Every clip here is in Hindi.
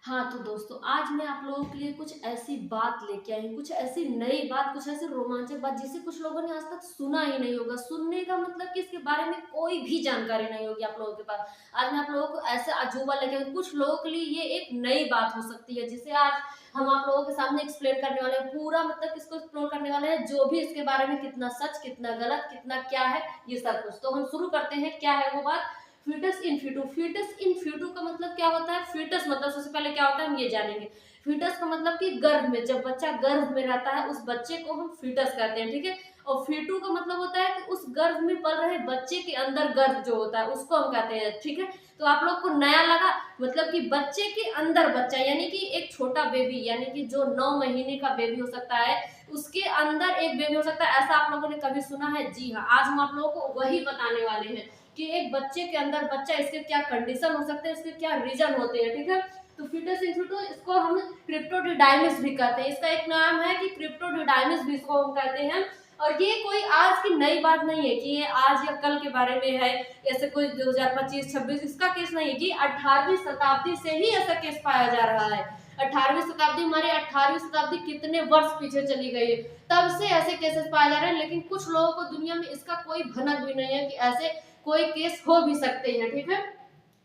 हाँ, तो दोस्तों आज मैं आप लोगों के लिए कुछ ऐसी बात लेके आई हूँ, कुछ ऐसी नई बात, कुछ ऐसी रोमांचक बात जिसे कुछ लोगों ने आज तक सुना ही नहीं होगा। सुनने का मतलब कि इसके बारे में कोई भी जानकारी नहीं होगी आप लोगों के पास। आज मैं आप लोगों को ऐसा अजूबा लेके आई हूँ, कुछ लोगों के लिए ये एक नई बात हो सकती है जिसे आज हम आप लोगों के सामने एक्सप्लेन करने वाले हैं। पूरा मतलब इसको एक्सप्लोर करने वाले हैं, जो भी इसके बारे में कितना सच, कितना गलत, कितना क्या है, ये सब कुछ। तो हम शुरू करते हैं, क्या है वो बात। फीटस इन फ्यूटू। फीटस इन फ्यूटू का मतलब क्या होता है? फीटस मतलब सबसे पहले क्या होता है हम ये जानेंगे। फीटस का मतलब कि गर्भ में, जब बच्चा गर्भ में रहता है उस बच्चे को हम फीटस कहते हैं, ठीक है। और फीटू का मतलब होता है कि उस गर्भ में पल रहे बच्चे के अंदर गर्भ जो होता है उसको हम कहते हैं, ठीक है। तो आप लोग को नया लगा, मतलब कि बच्चे के अंदर बच्चा, यानी कि एक छोटा बेबी, यानी कि जो 9 महीने का बेबी हो सकता है उसके अंदर एक बेबी हो सकता है। ऐसा आप लोगों ने कभी सुना है? जी हाँ, आज हम आप लोगों को वही बताने वाले हैं कि एक बच्चे के अंदर बच्चा, इसके क्या कंडीशन हो सकते हैं, इसके क्या रीजन होते हैं, ठीक है। तो फीटस इन फ्यूटू, इसको हम क्रिप्टोडिडाइमिस भी कहते हैं। इसका एक नाम है कि क्रिप्टोडिडाइमिस भी इसको हम कहते हैं। और ये कोई आज की नई बात नहीं है कि ये आज या कल के बारे में है, ऐसे कोई 2025-26 इसका केस नहीं है। कि 18वीं शताब्दी से ही ऐसा केस पाया जा रहा है। 18वीं शताब्दी, हमारे 18वीं शताब्दी कितने वर्ष पीछे चली गई है, तब से ऐसे केसेस पाए जा रहे हैं। लेकिन कुछ लोगों को दुनिया में इसका कोई भनक भी नहीं है कि ऐसे कोई केस हो भी सकते हैं, ठीक है।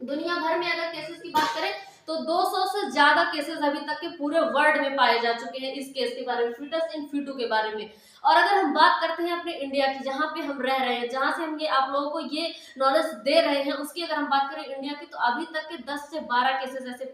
दुनिया भर में अगर केसेस की बात करें तो 200 से ज्यादा केसेस अभी तक के पूरे वर्ल्ड में पाए जा चुके हैं इस केस के बारे में, फीटस इन फ्यूटू के बारे में। और अगर हम बात करते हैं अपने इंडिया की, जहां पे हम रह रहे हैं, जहां से हम ये आप लोगों को ये नॉलेज दे रहे हैं, उसकी अगर हम बात करें इंडिया की, तो अभी तक के 10 से 12 केसेस ऐसे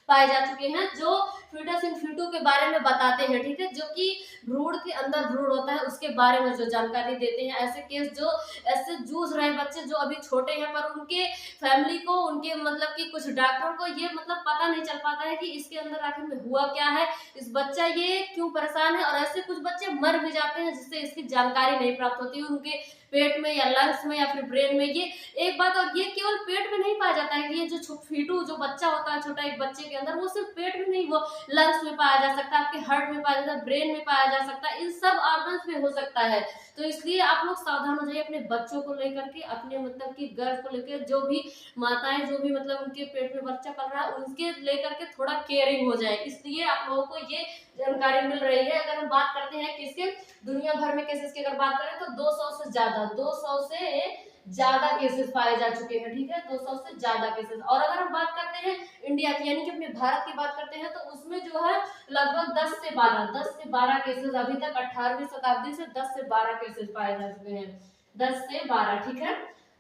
पाए जा चुके हैं जो फीटस इन फ्यूटू के बारे में बताते हैं, ठीक है। जो कि भ्रूण के अंदर भ्रूण होता है उसके बारे में जो जानकारी देते हैं। ऐसे केस जो ऐसे जूझ रहे बच्चे जो अभी छोटे हैं, पर उनके फैमिली को, उनके मतलब कि कुछ डॉक्टर को ये मतलब पता नहीं चल पाता है कि इसके अंदर आखिर में हुआ क्या है, इस बच्चा ये क्यों परेशान है। और ऐसे कुछ बच्चे मर भी जाते हैं जिससे इसकी जानकारी नहीं प्राप्त होती है उनके पेट में या लंग्स में या फिर ब्रेन में। ये एक बात, और ये केवल पेट में नहीं पाया जाता है कि ये जो फीटू जो बच्चा होता है छोटा एक बच्चे के अंदर, वो सिर्फ पेट में नहीं, वो लंग्स में पाया जा सकता है, आपके हार्ट में पाया जाता है, ब्रेन में पाया जा सकता है, इन सब ऑर्गन्स में हो सकता है। तो इसलिए आप लोग सावधान हो जाइए अपने बच्चों को लेकर के, अपने मतलब कि गर्भ को लेकर। जो भी माताएं, जो भी मतलब उनके पेट में बच्चा पल रहा है, उनके लेकर के थोड़ा केयरिंग हो जाए, इसलिए आप लोगों को ये जानकारी मिल रही है। अगर हम बात करते हैं किसके, दुनिया भर में केसेस की अगर बात करें तो 200 से ज्यादा, 200 से ज्यादा केसेस पाए जा चुके हैं, ठीक है। 200 से ज्यादा केसेस। और अगर हम बात करते हैं इंडिया की, यानी कि अपने भारत की बात करते हैं, तो उसमें जो है लगभग 10 से 12 केसेस अभी तक 18वीं शताब्दी से 10 से 12 केसेस पाए जा चुके हैं। 10 से 12, ठीक है।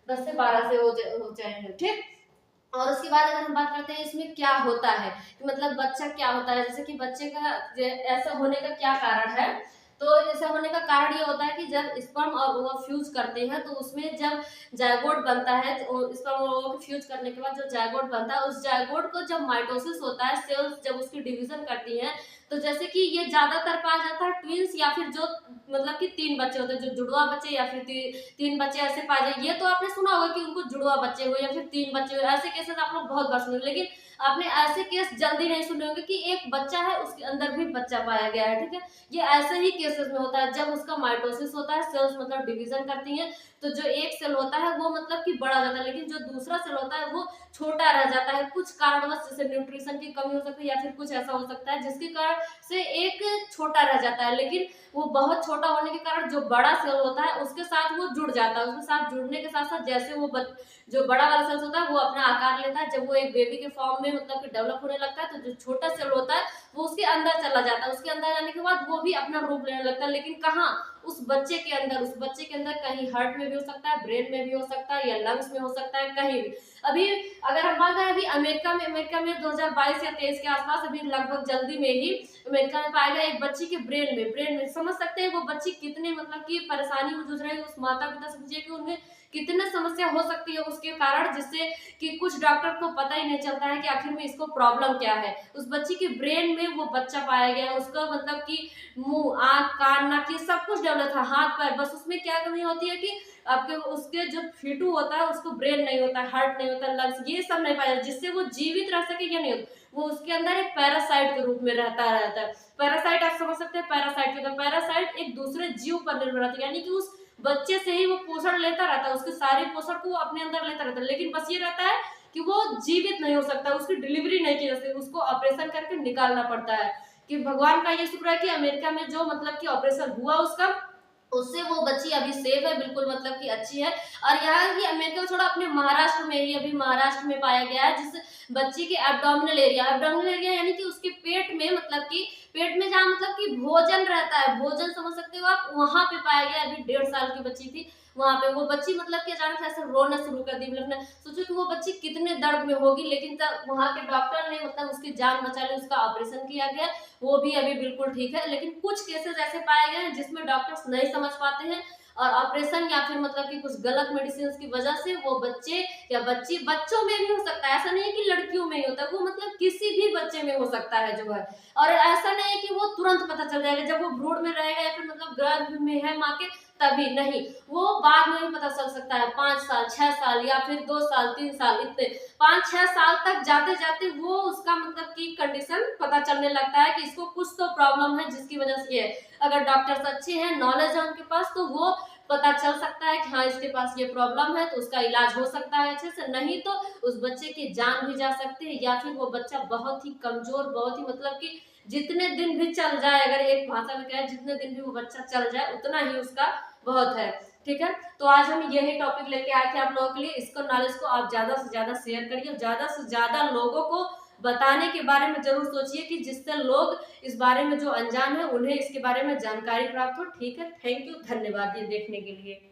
10 से 12 से हो जाएंगे, ठीक। और उसके बाद अगर हम बात करते हैं इसमें क्या होता है, कि मतलब बच्चा क्या होता है, जैसे कि बच्चे का ऐसा होने का क्या कारण है। तो ऐसा होने का कारण ये होता है कि जब स्पर्म और ओवा फ्यूज करते हैं, तो उसमें जब जायगोट बनता है, स्पर्म और ओवा को फ्यूज करने के बाद जो जायगोट बनता है, उस जायगोट को जब माइटोसिस होता है, सेल्स जब उसकी डिवीजन करती हैं, तो जैसे कि ये ज्यादातर पाया जाता है ट्विंस, या फिर जो मतलब कि 3 बच्चे होते हैं, जो जुड़वा बच्चे, या फिर 3 बच्चे ऐसे पाए जाए। ये तो आपने सुना होगा कि उनको जुड़वा बच्चे हुए या फिर 3 बच्चे हुए, ऐसे केसेस आप लोग बहुत बार सुने, लेकिन आपने ऐसे केस जल्दी नहीं सुने होंगे कि एक बच्चा है उसके अंदर भी बच्चा पाया गया है, ठीक है। ये ऐसे ही केसेस में होता है जब उसका माइटोसिस होता है, सेल्स मतलब डिवीजन करती हैं, तो जो एक सेल होता है वो मतलब कि बड़ा हो जाता है, लेकिन जो दूसरा सेल होता है वो छोटा रह जाता है, कुछ कारणवश, जैसे न्यूट्रिशन की कमी हो सकती है, या फिर कुछ ऐसा हो सकता है जिसके कारण से एक छोटा रह जाता है। लेकिन वो बहुत छोटा होने के कारण जो बड़ा सेल होता है उसके साथ वो जुड़ जाता है, उसके साथ जुड़ने के साथ साथ जैसे वो जो बड़ा वाला सेल होता है वो अपना आकार लेता है, जब वो एक बेबी के फॉर्म में मतलब कि डेवलप होने लगता है, तो जो छोटा सेल होता है वो उसके अंदर चला जाता है। उसके अंदर जाने के बाद वो भी अपना रूप लेने लगता है, लेकिन कहाँ, उस बच्चे के अंदर, उस बच्चे के अंदर कहीं हार्ट में भी हो सकता है, ब्रेन में भी हो सकता है, या लंग्स में हो सकता है, कहीं भी। अभी अगर हम बात करें, अभी अमेरिका में 2022 या 23 के आसपास, अभी लगभग जल्दी में ही अमेरिका में पाया गया एक बच्ची के ब्रेन में समझ सकते हैं वो बच्ची कितने मतलब की परेशानी में जूझ रही है। उस माता पिता से पूछिए कि उन्हें कितने समस्या हो सकती है उसके कारण, जिससे कि कुछ डॉक्टर को पता ही नहीं चलता है कि आखिर में इसको प्रॉब्लम क्या है। उस बच्ची के ब्रेन में वो बच्चा पाया गया, उसका मतलब कि मुंह, आंख, कान, नाक, ये सब कुछ डेवलप था, हाथ पैर, बस उसमें क्या कमी होती है कि आपके उसके जो फीटू होता है उसको ब्रेन नहीं होता, हार्ट नहीं होता, लंग्स, ये सब नहीं पाया जिससे वो जीवित रह सके, या नहीं होता। वो उसके अंदर एक पैरासाइट के रूप में रहता है। पैरासाइट आप समझ सकते हैं, पैरासाइट के, पैरासाइट एक दूसरे जीव पर निर्भर रहता है, यानी कि उस बच्चे से ही वो पोषण लेता रहता है, उसके सारे पोषण को वो अपने अंदर लेता रहता है, लेकिन बस ये रहता है कि वो जीवित नहीं हो सकता, उसकी डिलीवरी नहीं की जा सकती, उसको ऑपरेशन करके निकालना पड़ता है। कि भगवान का ये शुक्र है कि अमेरिका में जो मतलब कि ऑपरेशन हुआ उसका, उससे वो बच्ची अभी सेफ है, बिल्कुल मतलब कि अच्छी है। और यहाँ की अमेरिका में थोड़ा अपने महाराष्ट्र में ही, अभी महाराष्ट्र में पाया गया है, जिस बच्ची के एब्डोमिनल एरिया यानी कि उसके पेट में, मतलब कि पेट में जहाँ मतलब कि भोजन रहता है, भोजन समझ सकते हो आप, वहां पे पाया गया। अभी 1.5 साल की बच्ची थी, वहां पे वो बच्ची मतलब कि अचानक से ऐसे रोना शुरू कर दी। मतलब सोचो कि वो बच्ची कितने दर्द में होगी, लेकिन तब वहां के डॉक्टर ने मतलब उसकी जान बचा ली, उसका ऑपरेशन किया गया, वो भी अभी बिल्कुल ठीक है। लेकिन कुछ केसेस ऐसे पाए गए हैं जिसमें डॉक्टर्स नहीं समझ पाते हैं, और ऑपरेशन या फिर मतलब कि कुछ गलत मेडिसिन की वजह से वो बच्चे या बच्ची, बच्चों में भी हो सकता है, ऐसा नहीं है कि लड़कियों में ही होता है, वो मतलब किसी भी बच्चे में हो सकता है जो है। और ऐसा नहीं है कि वो तुरंत पता चल जाएगा जब वो भ्रूण में रहेगा या फिर मतलब गर्भ में है माँ के, तभी नहीं, वो बाद में भी पता चल सकता है, 5 साल 6 साल या फिर 2 साल 3 साल, इतने 5-6 साल तक जाते जाते वो उसका मतलब की कंडीशन पता चलने लगता है कि इसको कुछ तो प्रॉब्लम है जिसकी वजह से ये है। अगर डॉक्टर्स अच्छे हैं, नॉलेज है उनके पास, तो वो पता चल सकता है कि हाँ इसके पास ये प्रॉब्लम है, तो उसका इलाज हो सकता है अच्छे से, नहीं तो उस बच्चे की जान भी जा सकती है, या फिर वो बच्चा बहुत ही कमजोर, बहुत ही मतलब कि जितने दिन भी चल जाए, अगर एक भाषा में कहे जितने दिन भी वो बच्चा चल जाए उतना ही उसका बहुत है। ठीक है, तो आज हम यही टॉपिक लेके आए थे आप लोगों के लिए। इसको नॉलेज को आप ज्यादा से ज्यादा शेयर करिए, ज्यादा से ज्यादा लोगों को बताने के बारे में जरूर सोचिए, कि जिससे लोग इस बारे में जो अनजान है उन्हें इसके बारे में जानकारी प्राप्त हो। ठीक है, थैंक यू, धन्यवाद ये देखने के लिए।